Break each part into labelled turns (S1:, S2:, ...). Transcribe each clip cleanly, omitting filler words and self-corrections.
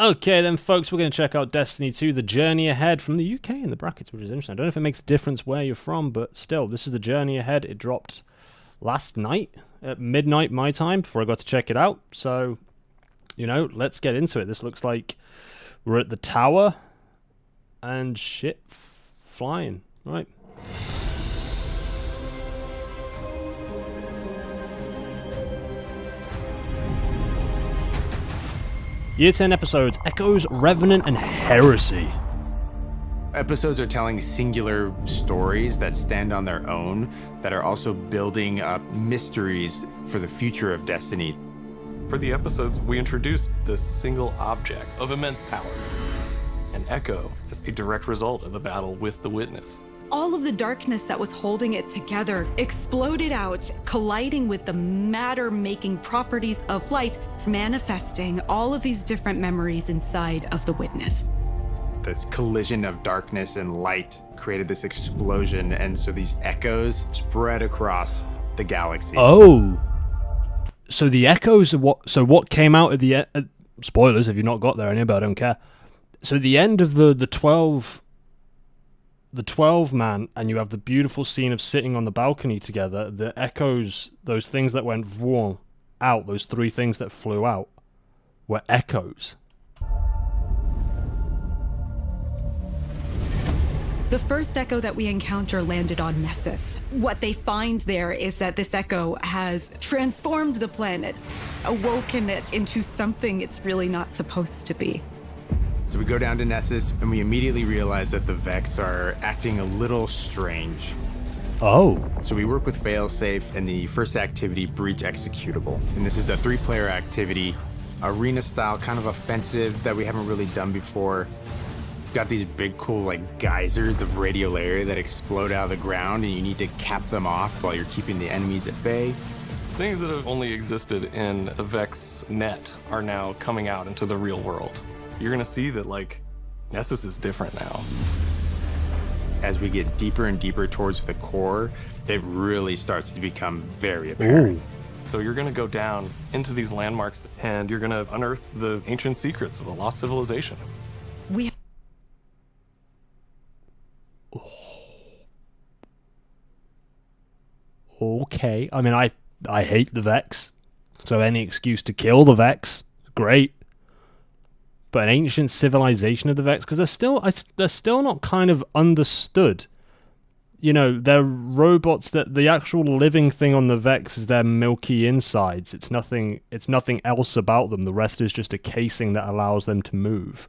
S1: Okay then, folks, we're going to check out Destiny 2, The Journey Ahead from the UK in the brackets, which is interesting. I don't know if it makes a difference where you're from, but still, this is The Journey Ahead. It dropped last night at midnight my time before I got to check it out. So, you know, let's get into it. This looks like we're at the tower and shit flying. Right. Year 10 episodes, Echoes, Revenant, and Heresy.
S2: Episodes are telling singular stories that stand on their own, that are also building up mysteries for the future of Destiny.
S3: For the episodes, we introduced this single object of immense power. An Echo is a direct result of the battle with the Witness.
S4: All of the darkness that was holding it together exploded out, colliding with the matter-making properties of light, manifesting all of these different memories inside of the Witness.
S2: This collision of darkness and light created this explosion, and so these echoes spread across the galaxy.
S1: Oh. So the Echoes are what... So what came out of the... spoilers if you've not got there any, but I don't care. So the end of the 12... The 12 man, and you have the beautiful scene of sitting on the balcony together. The echoes, those things that went vroom out, those three things that flew out, were echoes.
S4: The first Echo that we encounter landed on Nessus. What they find there is that this Echo has transformed the planet, awoken it into something it's really not supposed to be.
S2: So we go down to Nessus, and we immediately realize that the Vex are acting a little strange.
S1: Oh.
S2: So we work with Failsafe and the first activity, Breach Executable. And this is a 3-player activity, arena style, kind of offensive that we haven't really done before. Got these big cool like geysers of radiolaria that explode out of the ground, and you need to cap them off while you're keeping the enemies at bay.
S3: Things that have only existed in the Vex net are now coming out into the real world. You're gonna see that, like, Nessus is different now.
S2: As we get deeper and deeper towards the core, it really starts to become very apparent.
S1: Ooh.
S3: So you're gonna go down into these landmarks, and you're gonna unearth the ancient secrets of a lost civilization.
S4: We
S1: Okay. I mean, I hate the Vex, so any excuse to kill the Vex, great. But an ancient civilization of the Vex, because they're still not kind of understood. You know, they're robots that the actual living thing on the Vex is their milky insides. It's nothing else about them. The rest is just a casing that allows them to move.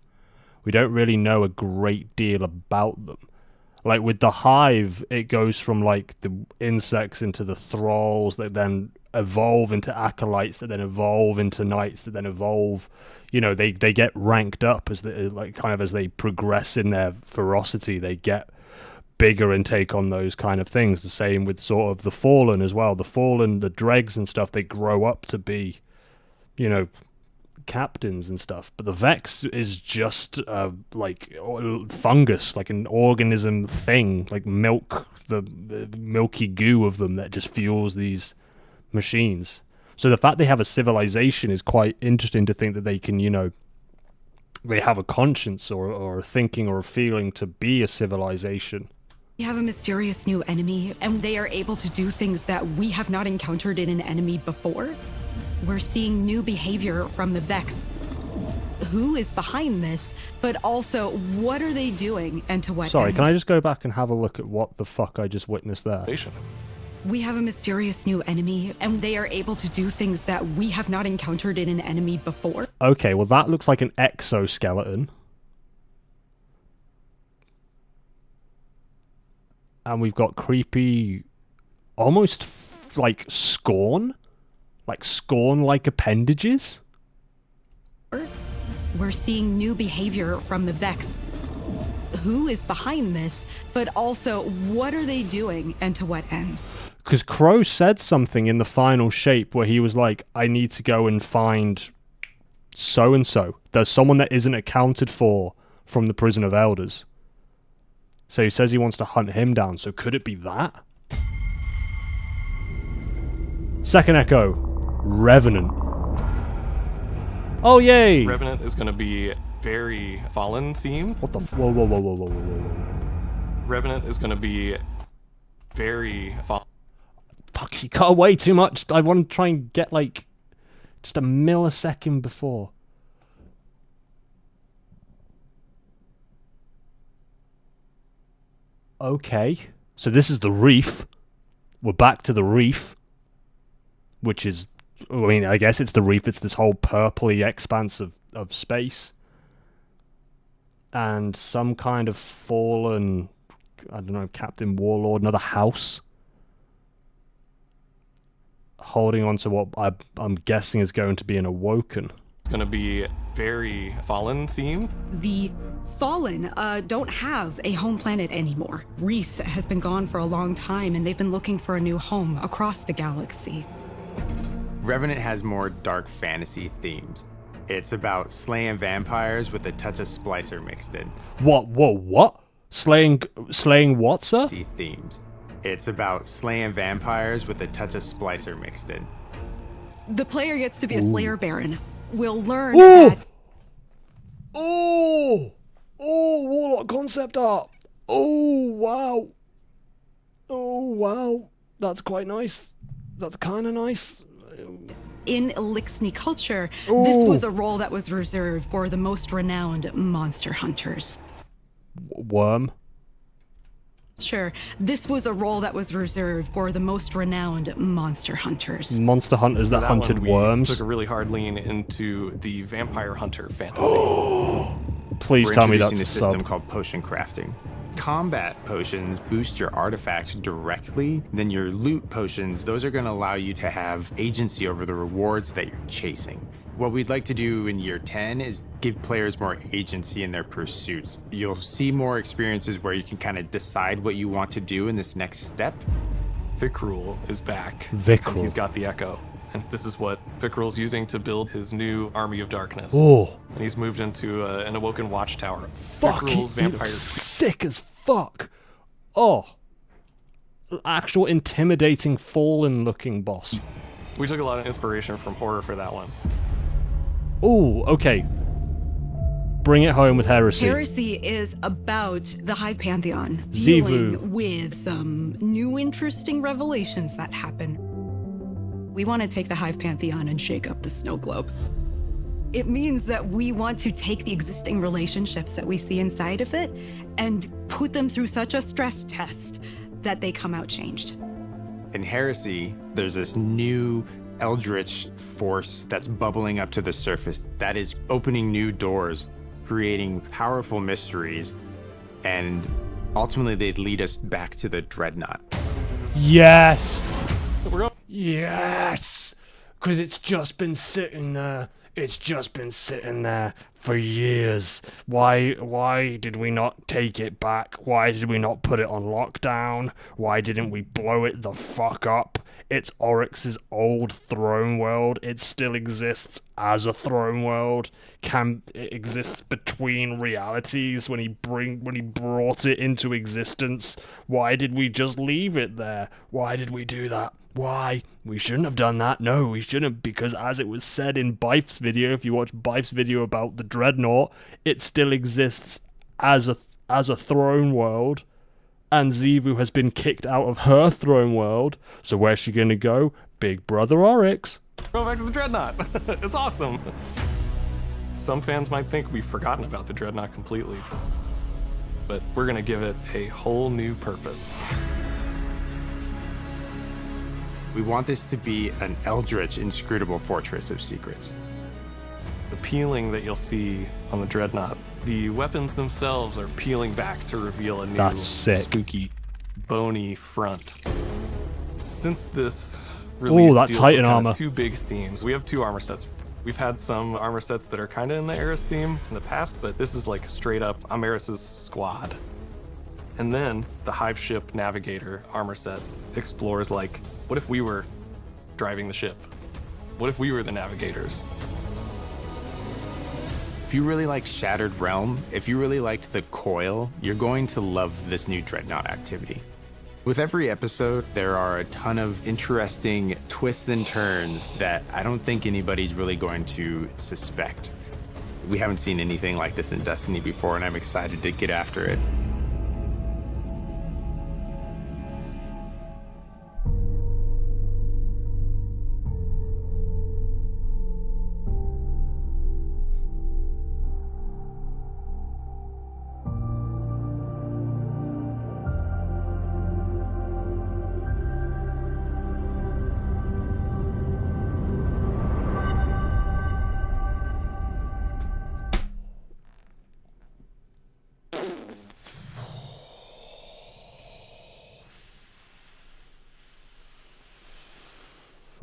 S1: We don't really know a great deal about them. Like with the Hive, it goes from like the insects into the thralls that then evolve into acolytes that then evolve into knights that then evolve. You know, they get ranked up as they, like, kind of as they progress in their ferocity. They get bigger and take on those kind of things. The same with sort of the Fallen as well. The Fallen, the dregs and stuff, they grow up to be, you know, captains and stuff. But the Vex is just like fungus, like an organism thing, like milk, the milky goo of them that just fuels these machines. So the fact they have a civilization is quite interesting to think that they can, you know, they have a conscience or a thinking or a feeling to be a civilization.
S4: We have a mysterious new enemy, and they are able to do things that we have not encountered in an enemy before. We're seeing new behavior from the Vex. Who is behind this, but also what are they doing and to what
S1: Sorry,
S4: end?
S1: can I just go back and have a look at what the fuck I just witnessed there?
S4: We have a mysterious new enemy, and they are able to do things that we have not encountered in an enemy before.
S1: Okay, well that looks like an exoskeleton. And we've got creepy, almost like Scorn-like appendages.
S4: We're seeing new behavior from the Vex. Who is behind this, but also what are they doing and to what end?
S1: Because Crow said something in the final shape where he was like, I need to go and find so-and-so. There's someone that isn't accounted for from the Prison of Elders. So he says he wants to hunt him down. So could it be that? Second Echo, Revenant. Oh, yay!
S3: Revenant is going to be very Fallen themed.
S1: What the whoa, whoa, whoa, whoa, whoa, whoa, whoa.
S3: Revenant is going to be very Fallen.
S1: Fuck, you cut away too much. I want to try and get, like, just a millisecond before. Okay. So this is the reef. We're back to the reef. Which is, I mean, I guess it's the reef. It's this whole purpley expanse of space. And some kind of fallen, I don't know, Captain Warlord, another house. Holding on to what I'm guessing is going to be an Awoken.
S3: It's going to be very Fallen themed.
S4: The Fallen don't have a home planet anymore. Reese has been gone for a long time, and they've been looking for a new home across the galaxy.
S2: Revenant has more dark fantasy themes. It's about slaying vampires with a touch of Splicer mixed in.
S1: What? Whoa, what? Slaying what, sir?
S2: Themes. It's about slaying vampires with a touch of Splicer mixed in.
S4: The player gets to be a Slayer Baron. We'll learn
S1: Ooh.
S4: that...
S1: Oh, Warlock concept art. Oh, wow. Oh, wow. That's quite nice. That's kind of nice.
S4: In Elixni culture,
S1: Ooh.
S4: this was a role that was reserved for the most renowned monster hunters.
S1: Worm.
S4: Sure, this was a role that was reserved for the most renowned monster hunters.
S1: Monster hunters that
S3: For
S1: hunted
S3: one, we
S1: worms.
S3: took a really hard lean into the vampire hunter fantasy.
S1: Please
S2: We're
S1: tell me
S2: introducing
S1: that's a
S2: a system
S1: sub.
S2: called potion crafting. Combat potions boost your artifact directly. Then your loot potions, those are going to allow you to have agency over the rewards that you're chasing. What we'd like to do in year 10 is give players more agency in their pursuits. You'll see more experiences where you can kind of decide what you want to do in this next step.
S3: Vicrul is back.
S1: Vicrul.
S3: And he's got the Echo. And this is what Vicrul's using to build his new Army of Darkness.
S1: Oh,
S3: And he's moved into an Awoken Watchtower.
S1: fuck. He
S3: Vicrul's vampire.
S1: looks sick as fuck. Oh. Actual intimidating fallen looking boss.
S3: We took a lot of inspiration from horror for that one.
S1: Oh, okay. Bring it home with Heresy.
S4: Heresy is about the Hive Pantheon
S1: Xivu.
S4: dealing with some new interesting revelations that happen. We want to take the Hive Pantheon and shake up the snow globe. It means that we want to take the existing relationships that we see inside of it and put them through such a stress test that they come out changed.
S2: In Heresy, there's this new eldritch force that's bubbling up to the surface that is opening new doors, creating powerful mysteries, and ultimately they'd lead us back to the Dreadnought.
S1: Yes.
S3: We're going.
S1: Yes. Because it's just been sitting there. It's just been sitting there for years. Why did we not take it back? Why did we not put it on lockdown? Why didn't we blow it the fuck up? It's Oryx's old throne world. It still exists as a throne world. It exists between realities when he brought it into existence. Why did we just leave it there? Why did we do that? Why? We shouldn't have done that. No, we shouldn't, because as it was said in Bife's video, if you watch Bife's video about the Dreadnought, it still exists as a throne world, and Xivu has been kicked out of her throne world. So where's she gonna go? Big Brother Oryx.
S3: Going back to the Dreadnought. It's awesome. Some fans might think we've forgotten about the Dreadnought completely, but we're gonna give it a whole new purpose.
S2: We want this to be an eldritch, inscrutable fortress of secrets.
S3: The peeling that you'll see on the Dreadnought, the weapons themselves are peeling back to reveal a new
S1: That's sick.
S3: spooky, bony front. Since this release
S1: that
S3: deals
S1: Titan
S3: with kinda
S1: armor.
S3: two big themes, we have two armor sets. We've had some armor sets that are kind of in the Eris theme in the past, but this is like straight up, I'm Eris's squad. And then the Hive Ship Navigator armor set explores like, what if we were driving the ship? What if we were the navigators?
S2: If you really like Shattered Realm, if you really liked the Coil, you're going to love this new Dreadnought activity. With every episode, there are a ton of interesting twists and turns that I don't think anybody's really going to suspect. We haven't seen anything like this in Destiny before, and I'm excited to get after it.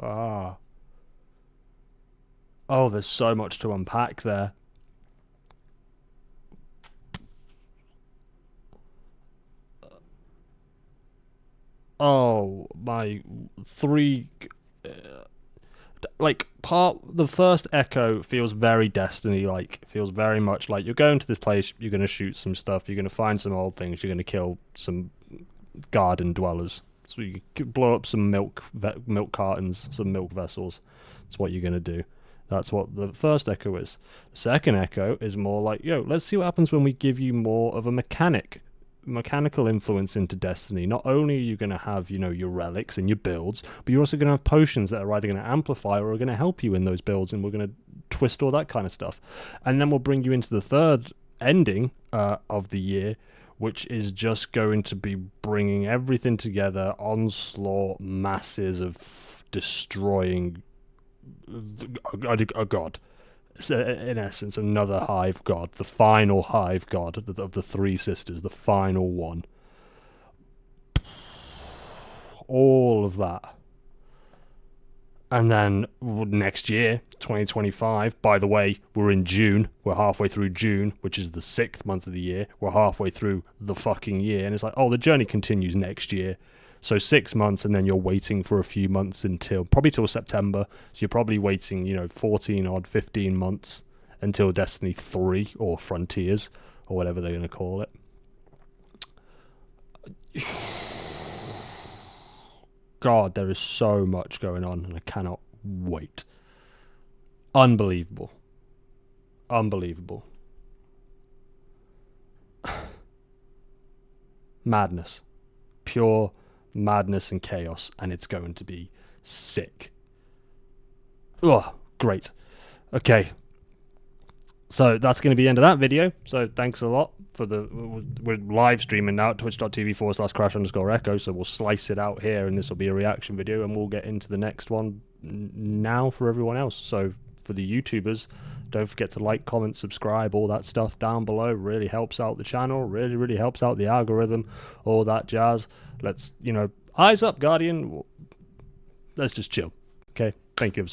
S1: Ah. Oh, there's so much to unpack there. Oh, my three... like, the first Echo feels very Destiny-like. Feels very much like you're going to this place, you're going to shoot some stuff, you're going to find some old things, you're going to kill some garden dwellers. So you could blow up some milk cartons, some milk vessels. That's what you're going to do. That's what the first Echo is. The second Echo is more like, yo, let's see what happens when we give you more of a mechanical influence into Destiny. Not only are you going to have, you know, your relics and your builds, but you're also going to have potions that are either going to amplify or are going to help you in those builds, and we're going to twist all that kind of stuff. And then we'll bring you into the third ending of the year, which is just going to be bringing everything together, onslaught, masses of destroying a god. So in essence, another hive god, the final hive god of the three sisters, the final one. All of that. And then next year, 2025, by the way, we're in June. We're halfway through June, which is the 6th month of the year. We're halfway through the fucking year. And it's like, oh, the journey continues next year. So 6 months, and then you're waiting for a few months probably till September. So you're probably waiting, 15 months until Destiny 3 or Frontiers or whatever they're going to call it. God, there is so much going on, and I cannot wait. Unbelievable. Madness. Pure madness and chaos, and it's going to be sick. Oh, great. Okay. So that's going to be the end of that video. So thanks a lot for we're live streaming now at twitch.tv/crash_echo. So we'll slice it out here, and this will be a reaction video, and we'll get into the next one now for everyone else. So for the YouTubers, don't forget to like, comment, subscribe, all that stuff down below. Really helps out the channel. Really helps out the algorithm, all that jazz. Let's, eyes up, Guardian. Let's just chill. Okay. Thank you so much.